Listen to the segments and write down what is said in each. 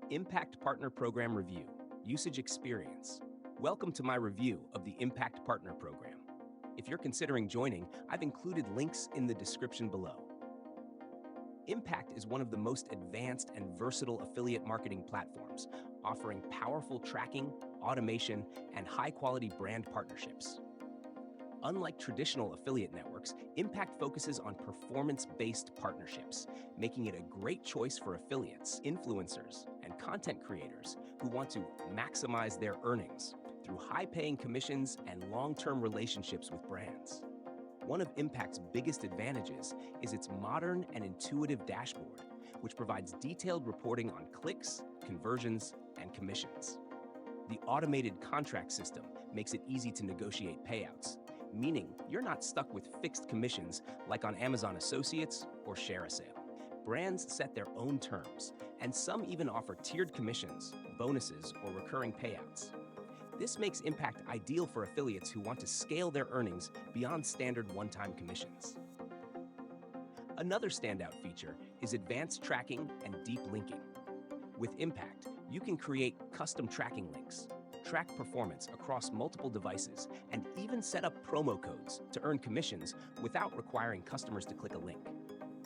Impact Partner Program Review, Usage Experience. Welcome to my review of the Impact Partner Program. If you're considering joining, I've included links in the description below. Impact is one of the most advanced and versatile affiliate marketing platforms, offering powerful tracking, automation, and high-quality brand partnerships. Unlike traditional affiliate networks, Impact focuses on performance-based partnerships, making it a great choice for affiliates, influencers, and content creators who want to maximize their earnings through high-paying commissions and long-term relationships with brands. One of Impact's biggest advantages is its modern and intuitive dashboard, which provides detailed reporting on clicks, conversions, and commissions. The automated contract system makes it easy to negotiate payouts, meaning you're not stuck with fixed commissions like on Amazon Associates or ShareASale. Brands set their own terms, and some even offer tiered commissions, bonuses, or recurring payouts. This makes Impact ideal for affiliates who want to scale their earnings beyond standard one-time commissions. Another standout feature is advanced tracking and deep linking. With Impact, you can create custom tracking links, track performance across multiple devices, and even set up promo codes to earn commissions without requiring customers to click a link.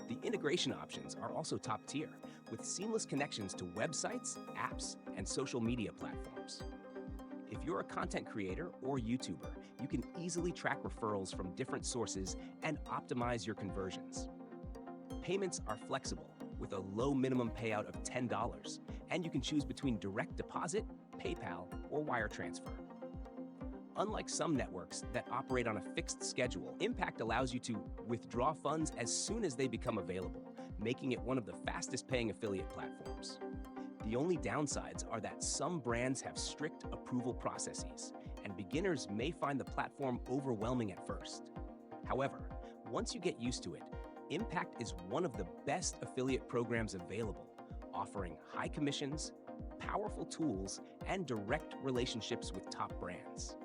The integration options are also top tier, with seamless connections to websites, apps, and social media platforms. If you're a content creator or YouTuber, you can easily track referrals from different sources and optimize your conversions. Payments are flexible, with a low minimum payout of $10, and you can choose between direct deposit, PayPal, or wire transfer. Unlike some networks that operate on a fixed schedule, Impact allows you to withdraw funds as soon as they become available, making it one of the fastest-paying affiliate platforms. The only downsides are that some brands have strict approval processes, and beginners may find the platform overwhelming at first. However, once you get used to it, Impact is one of the best affiliate programs available, offering high commissions, powerful tools, and direct relationships with top brands.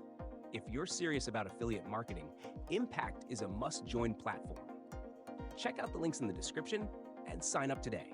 If you're serious about affiliate marketing, Impact is a must-join platform. Check out the links in the description and sign up today.